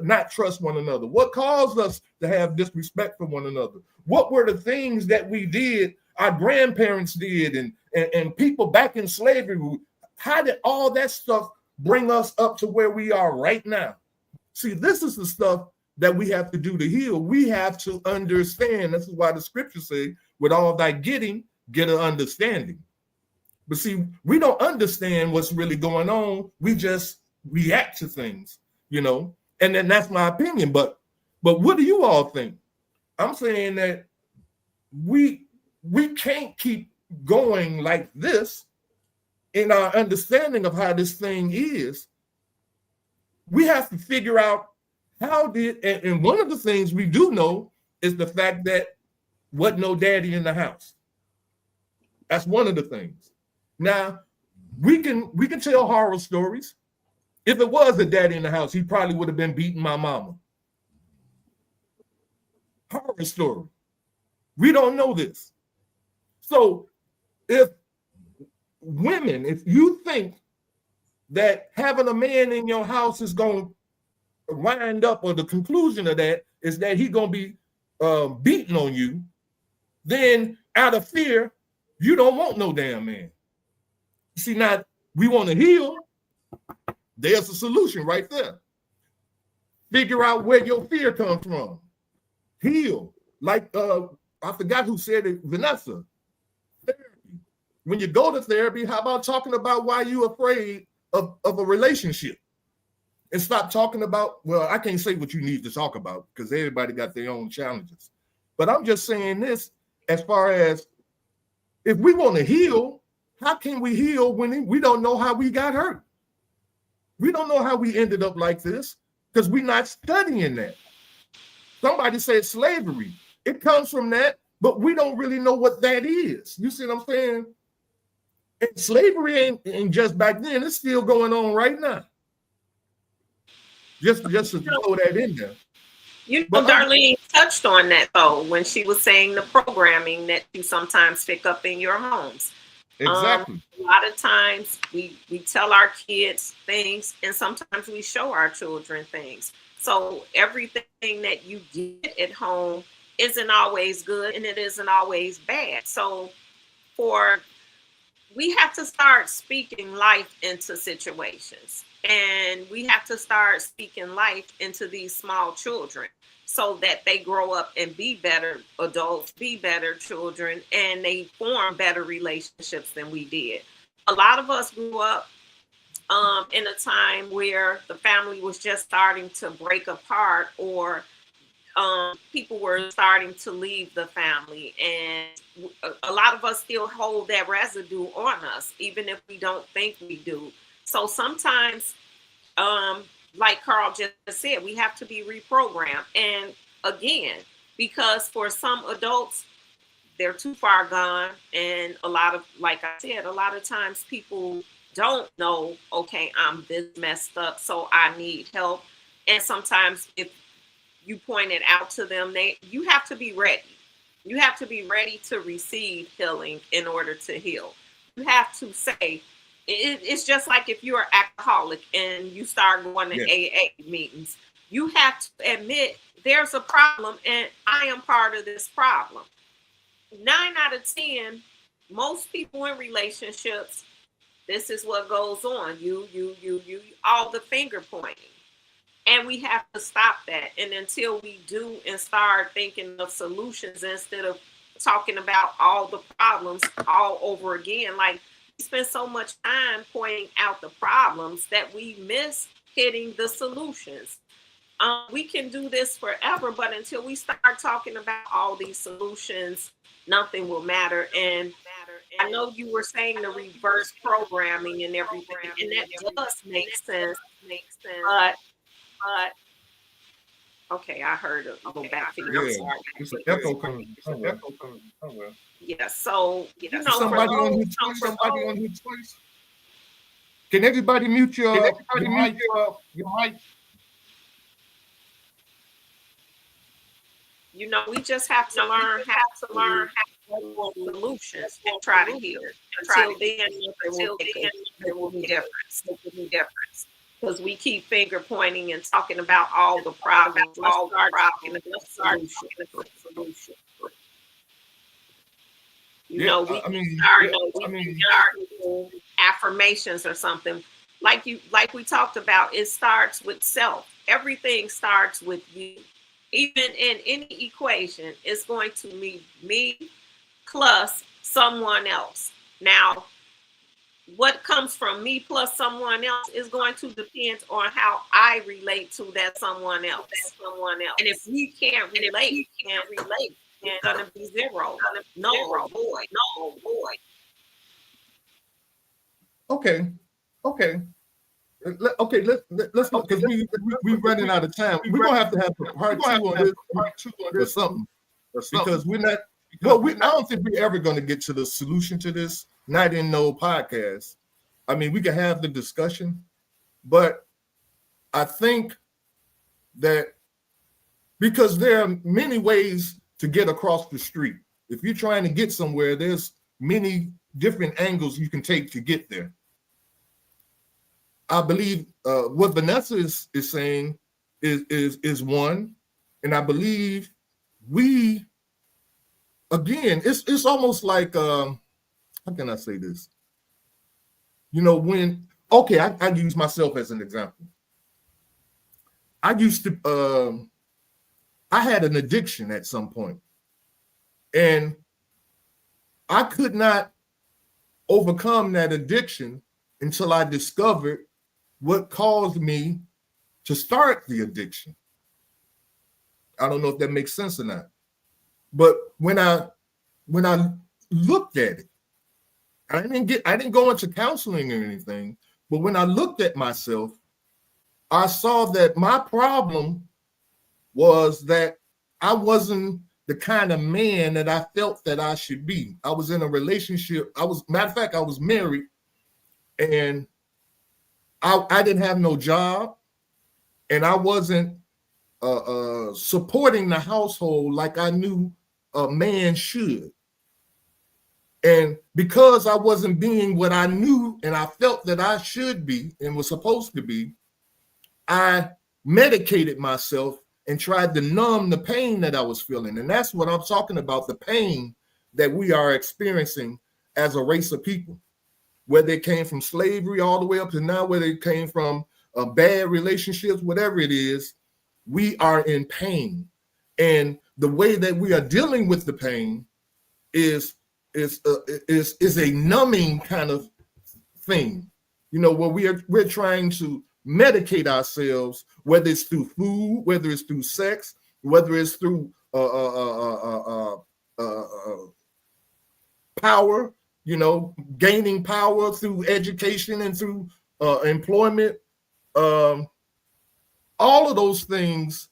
not trust one another? What caused us to have disrespect for one another? What were the things that we did, our grandparents did, and people back in slavery? How did all that stuff bring us up to where we are right now? See, this is the stuff that we have to do to heal. We have to understand. This is why the scriptures say, with all thy getting, get an understanding. But see, we don't understand what's really going on. We just react to things, and then that's my opinion. But what do you all think? I'm saying that we can't keep going like this in our understanding of how this thing is. We have to figure out How did, and one of the things we do know is the fact that wasn't no daddy in the house. That's one of the things. Now, we can tell horror stories. If it was a daddy in the house, he probably would have been beating my mama. Horror story. We don't know this. So if women, if you think that having a man in your house is going to wind up, or the conclusion of that is that he's going to be beating on you, then out of fear, you don't want no damn man. See, now we want to heal. There's a solution right there. Figure out where your fear comes from. Heal. Like I forgot who said it, Vanessa. Therapy. When you go to therapy, how about talking about why you're afraid of a relationship? And stop talking about, well, I can't say what you need to talk about because everybody got their own challenges. But I'm just saying this as far as if we want to heal, how can we heal when we don't know how we got hurt? We don't know how we ended up like this because we're not studying that. Somebody said slavery. It comes from that, but we don't really know what that is. You see what I'm saying? And slavery ain't just back then. It's still going on right now. Just to throw that in there. You know, Darlene touched on that though when she was saying the programming that you sometimes pick up in your homes. Exactly. A lot of times we tell our kids things, and sometimes we show our children things. So everything that you get at home isn't always good, and it isn't always bad. So we have to start speaking life into situations, and we have to start speaking life into these small children so that they grow up and be better adults, be better children, and they form better relationships than we did. A lot of us grew up in a time where the family was just starting to break apart, or people were starting to leave the family, and a lot of us still hold that residue on us, even if we don't think we do. So sometimes, like Carl just said, we have to be reprogrammed. And again, because for some adults, they're too far gone, and like I said, a lot of times people don't know, okay, I'm this messed up, so I need help. And sometimes if you point it out to them, you have to be ready. You have to be ready to receive healing in order to heal. You have to say, it's just like if you're an alcoholic and you start going to AA meetings, you have to admit there's a problem and I am part of this problem. 9 out of 10, most people in relationships, this is what goes on. You, all the finger pointing. And we have to stop that. And until we do and start thinking of solutions instead of talking about all the problems all over again, like we spend so much time pointing out the problems that we miss hitting the solutions. We can do this forever, but until we start talking about all these solutions, nothing will matter. And I know you were saying the reverse programming and everything, and that does make sense. But okay, I heard it. I'll go back to you. It's an echo coming. Yeah, so you know, somebody on his choice. Can everybody mute your mic? You know, we just have to learn how to learn solutions and try to heal. Until then, there will be difference. Because we keep finger pointing and talking about all the problems. Let's start talking about the solution. You know, we start affirmations or something. Like we talked about, it starts with self. Everything starts with you. Even in any equation, it's going to be me plus someone else. Now, what comes from me plus someone else is going to depend on how I relate to that someone else. And if we can't relate, it's gonna be zero. No, void. Okay. Okay, let's go because we running out of time. We're gonna have a part two on this or something because we're not. Well, I don't think we're ever going to get to the solution to this. Not in no podcast. I mean, we can have the discussion, but I think that because there are many ways to get across the street. If you're trying to get somewhere, there's many different angles you can take to get there. I believe what Vanessa is saying is one, and I believe we again. It's almost like how can I say this? You know, when I use myself as an example. I used to I had an addiction at some point, and I could not overcome that addiction until I discovered what caused me to start the addiction. I don't know if that makes sense or not. But when I looked at it, I didn't go into counseling or anything, but when I looked at myself, I saw that my problem was that I wasn't the kind of man that I felt that I should be. I was in a relationship. Matter of fact, I was married, and I didn't have no job, and I wasn't supporting the household like I knew a man should. And because I wasn't being what I knew and I felt that I should be and was supposed to be, I medicated myself and tried to numb the pain that I was feeling. And that's what I'm talking about, the pain that we are experiencing as a race of people. Whether it came from slavery all the way up to now, whether it came from bad relationships, whatever it is, we are in pain. And the way that we are dealing with the pain is a numbing kind of thing, you know, where we're trying to medicate ourselves, whether it's through food, whether it's through sex, whether it's through power, you know, gaining power through education and through employment. All of those things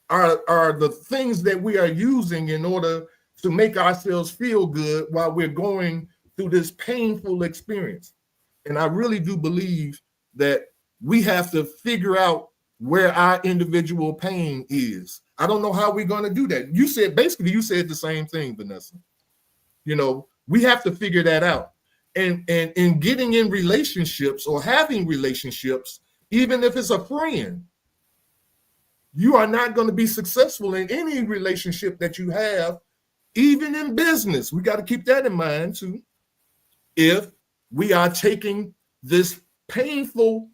are the things that we are using in order to make ourselves feel good while we're going through this painful experience. And I really do believe that we have to figure out where our individual pain is. I don't know how we're going to do that. You said the same thing, Vanessa. You know, we have to figure that out. And in getting in relationships or having relationships, even if it's a friend, you are not going to be successful in any relationship that you have, even in business. We got to keep that in mind too. If we are taking this painful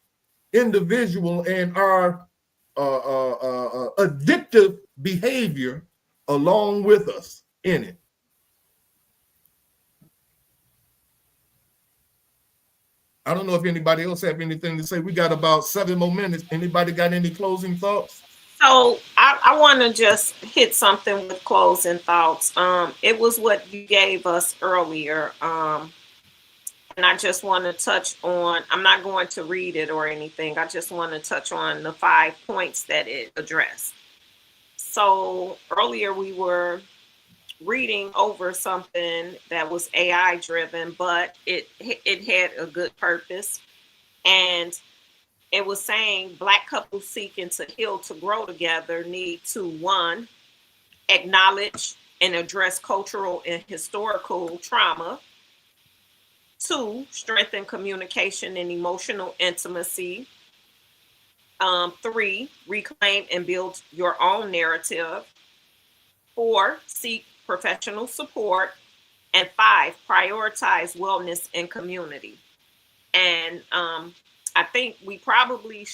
individual and our addictive behavior along with us in it. I don't know if anybody else have anything to say. We got about 7 more minutes. Anybody got any closing thoughts? So I want to just hit something with closing thoughts. It was what you gave us earlier. And I just want to touch on, I'm not going to read it or anything. I just want to touch on the 5 points that it addressed. So earlier we were reading over something that was AI driven, but it had a good purpose. And it was saying Black couples seeking to heal to grow together need to, 1, acknowledge and address cultural and historical trauma. 2, strengthen communication and emotional intimacy. 3, reclaim and build your own narrative. 4, seek professional support. And 5, prioritize wellness and community. And I think we probably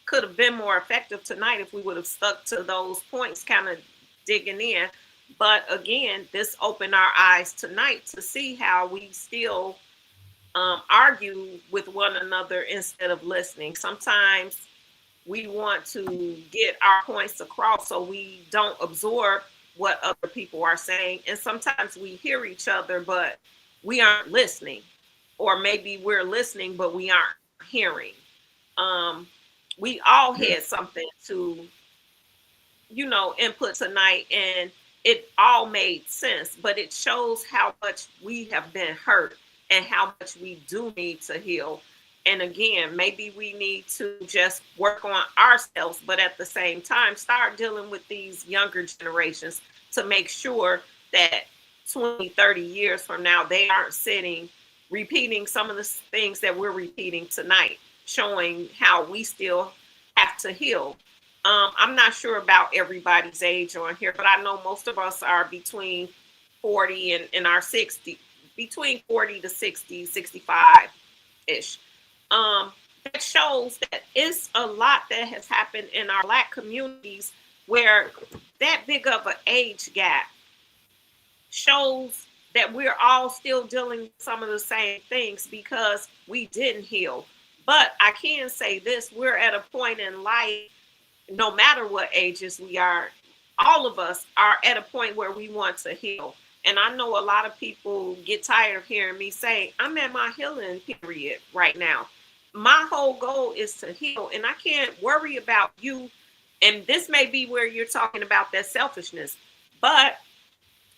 could have been more effective tonight if we would have stuck to those points, kind of digging in. But again, this opened our eyes tonight to see how we still argue with one another instead of listening. Sometimes we want to get our points across so we don't absorb what other people are saying. And sometimes we hear each other, but we aren't listening. Or maybe we're listening, but we aren't hearing. We all had something to, input tonight, and it all made sense, but it shows how much we have been hurt and how much we do need to heal. And again, maybe we need to just work on ourselves, but at the same time, start dealing with these younger generations to make sure that 20, 30 years from now, they aren't sitting repeating some of the things that we're repeating tonight, showing how we still have to heal. I'm not sure about everybody's age on here, but I know most of us are between 40 and our 60, between 40 to 60, 65-ish. That shows that it's a lot that has happened in our Black communities where that big of an age gap shows that we're all still dealing with some of the same things because we didn't heal. But I can say this, we're at a point in life, no matter what ages we are, all of us are at a point where we want to heal. And I know a lot of people get tired of hearing me say, I'm at my healing period right now. My whole goal is to heal, and I can't worry about you. And this may be where you're talking about that selfishness, but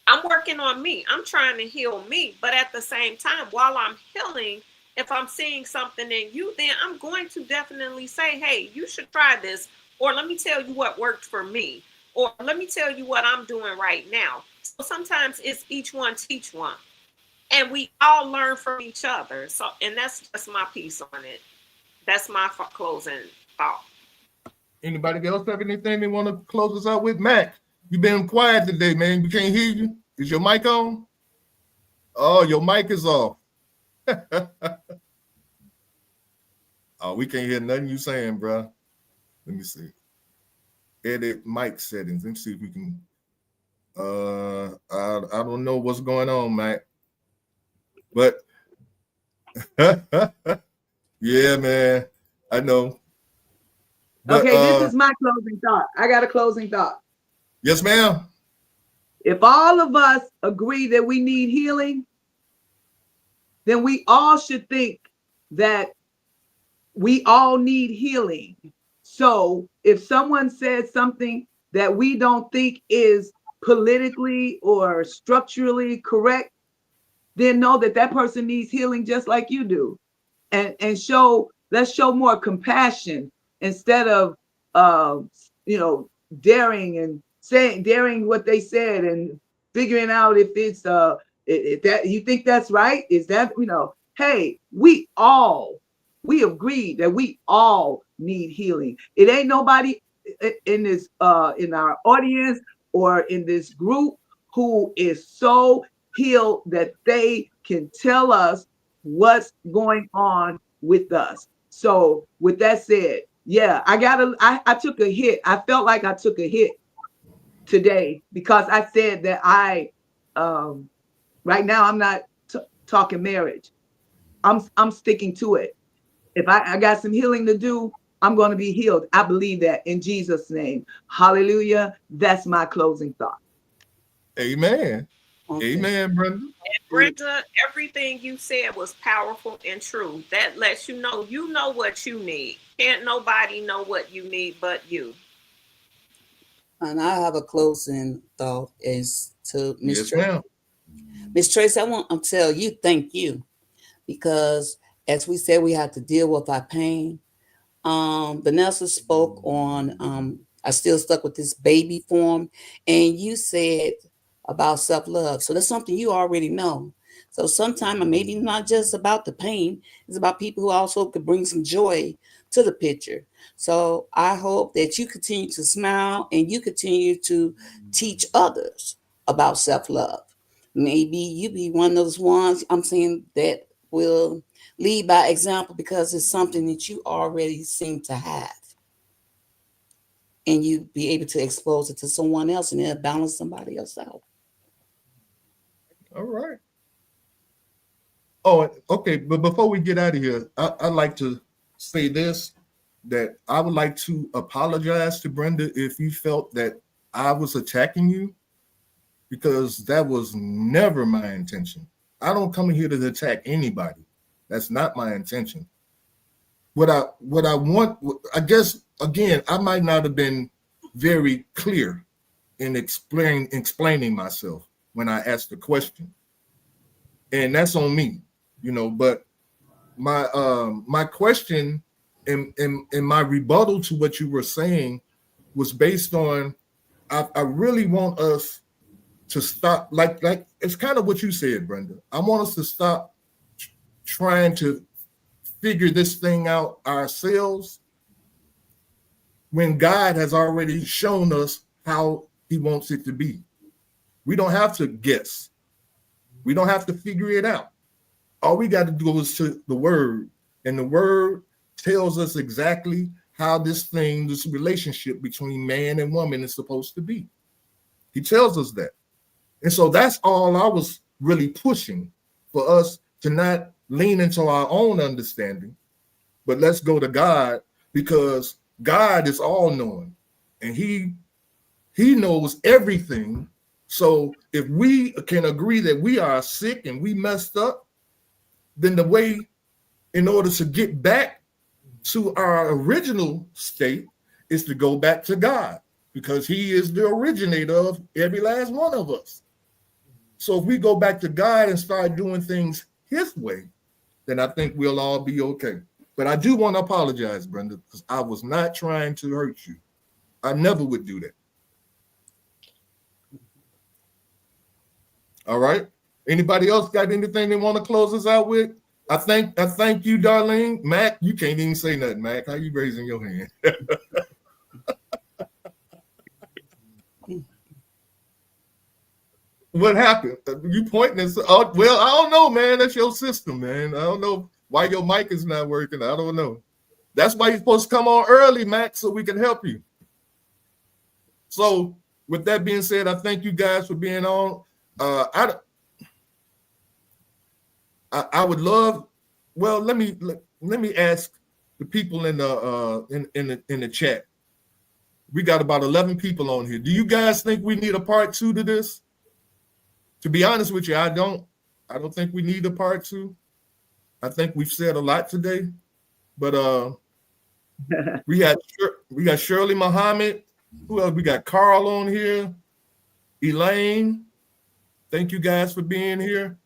I'm working on me. I'm trying to heal me. But at the same time, while I'm healing, if I'm seeing something in you, then I'm going to definitely say, hey, you should try this. Or let me tell you what worked for me. Or let me tell you what I'm doing right now. So sometimes it's each one teach one. And we all learn from each other. So, and that's just my piece on it. That's my closing thought. Anybody else have anything they want to close us out with? Mac, you've been quiet today, man. We can't hear you. Is your mic on? Oh, your mic is off. Oh, we can't hear nothing you saying, bro. Let me see. Edit mic settings. Let me see if we can. I don't know what's going on, Mac. But yeah, man, I know. But, okay, this is my closing thought. I got a closing thought. Yes, ma'am. If all of us agree that we need healing, then we all should think that we all need healing. So if someone says something that we don't think is politically or structurally correct, then know that that person needs healing just like you do. And let's show more compassion instead of daring what they said and figuring out if it's if that you think that's right, is that hey, we agreed that we all need healing. It ain't nobody in this in our audience or in this group who is so healed that they can tell us what's going on with us. So with that said, yeah, I took a hit. I felt like I took a hit today because I said that right now I'm not talking marriage. I'm sticking to it. If I got some healing to do, I'm going to be healed. I believe that in Jesus' name. Hallelujah. That's my closing thought. Amen. Okay. Amen, Brenda. And Brenda, everything you said was powerful and true. That lets you know what you need. Can't nobody know what you need but you. And I have a closing thought is to Miss Yes, Tracy. ma'am. Miss Tracy, I want to tell you thank you, because as we said, we have to deal with our pain. Vanessa spoke on I still stuck with this baby form, and you said about self-love. So that's something you already know. So sometimes maybe not just about the pain, it's about people who also could bring some joy to the picture. So I hope that you continue to smile and you continue to teach others about self-love. Maybe you be one of those ones I'm saying that will lead by example, because it's something that you already seem to have. And you be able to expose it to someone else and it'll balance somebody else out. All right. Oh, okay. But before we get out of here, I'd like to say this, that I would like to apologize to Brenda if you felt that I was attacking you, because that was never my intention. I don't come here to attack anybody. That's not my intention. what I want, I guess, again, I might not have been very clear in explaining myself when I asked the question. And that's on me, but my question and my rebuttal to what you were saying was based on, I really want us to stop, like it's kind of what you said, Brenda. I want us to stop trying to figure this thing out ourselves when God has already shown us how he wants it to be. We don't have to guess. We don't have to figure it out. All we got to do is to the word, and the word tells us exactly how this relationship between man and woman is supposed to be. He tells us that. And so that's all I was really pushing, for us to not lean into our own understanding, but let's go to God, because God is all knowing and he knows everything. So if we can agree that we are sick and we messed up, then the way in order to get back to our original state is to go back to God, because he is the originator of every last one of us. So if we go back to God and start doing things his way, then I think we'll all be okay. But I do want to apologize, Brenda, because I was not trying to hurt you. I never would do that. All right. Anybody else got anything they want to close us out with? I thank you, Darlene. Mac, you can't even say nothing, Mac. How you raising your hand? What happened? You pointing at, oh, well, I don't know, man. That's your system, man. I don't know why your mic is not working. I don't know. That's why you're supposed to come on early, Mac, so we can help you. So with that being said, I thank you guys for being on. I would love, well, let me ask the people in the chat. We got about 11 people on here. Do you guys think we need a part 2 to this? To be honest with you, I don't think we need a part 2. I think we've said a lot today, but we got Shirley Muhammad. Who else? We got Carl on here. Elaine. Thank you guys for being here.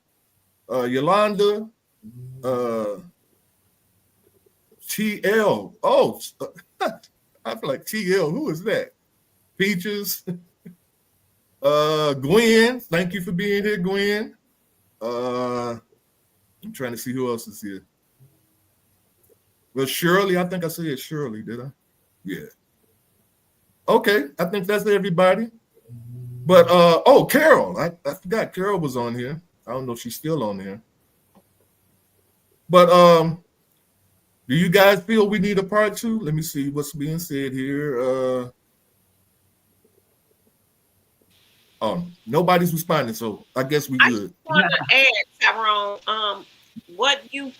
Yolanda. TL. Oh, I feel like TL. Who is that? Peaches. Gwen, thank you for being here, Gwen. I'm trying to see who else is here. Well, Shirley, I think I said Shirley, did I? Yeah. Okay, I think that's everybody. But oh, Carol, I forgot Carol was on here. I don't know if she's still on there. But do you guys feel we need a part 2? Let me see what's being said here. Nobody's responding, so I guess we good. I want to add, Tyrone, what you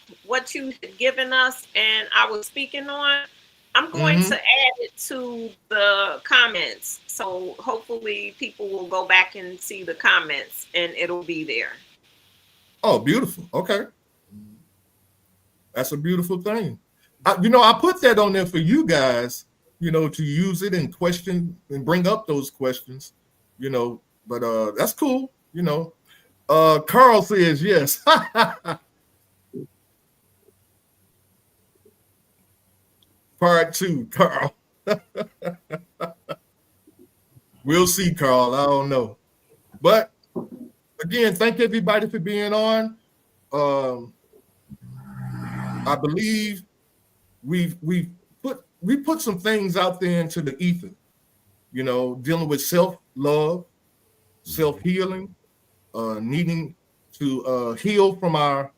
had given us and I was speaking on, I'm going to add it to the comments. So hopefully people will go back and see the comments and it'll be there. Oh, beautiful. Okay. That's a beautiful thing. I put that on there for you guys, to use it and question and bring up those questions, but that's cool. Carl says yes. Part 2, Carl. We'll see, Carl. I don't know. But again, thank everybody for being on. I believe we put some things out there into the ether, dealing with self-love, self-healing, needing to heal from our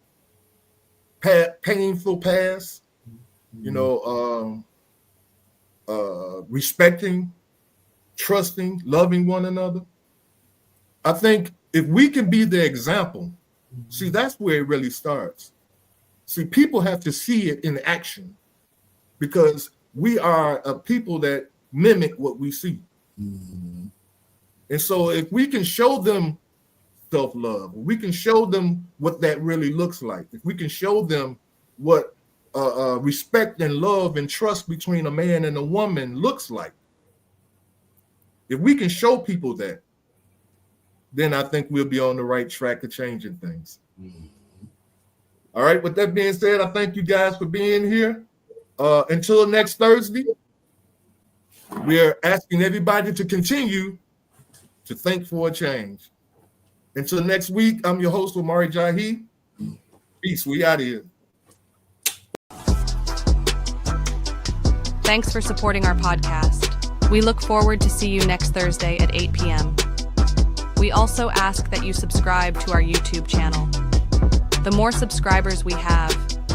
painful past, respecting, trusting, loving one another. I think if we can be the example, see, that's where it really starts. See, people have to see it in action, because we are a people that mimic what we see. Mm-hmm. And so if we can show them self-love, we can show them what that really looks like. If we can show them what respect and love and trust between a man and a woman looks like. If we can show people that, then I think we'll be on the right track of changing things. All right, with that being said, I thank you guys for being here. Until next Thursday, we're asking everybody to continue to think for a change. Until next week, I'm your host, Omari Jahi. Peace, we out of here. Thanks for supporting our podcast. We look forward to see you next Thursday at 8 p.m. We also ask that you subscribe to our YouTube channel. The more subscribers we have,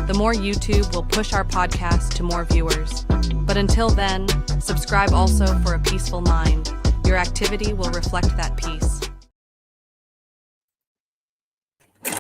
the more YouTube will push our podcast to more viewers. But until then, subscribe also for a peaceful mind. Your activity will reflect that peace.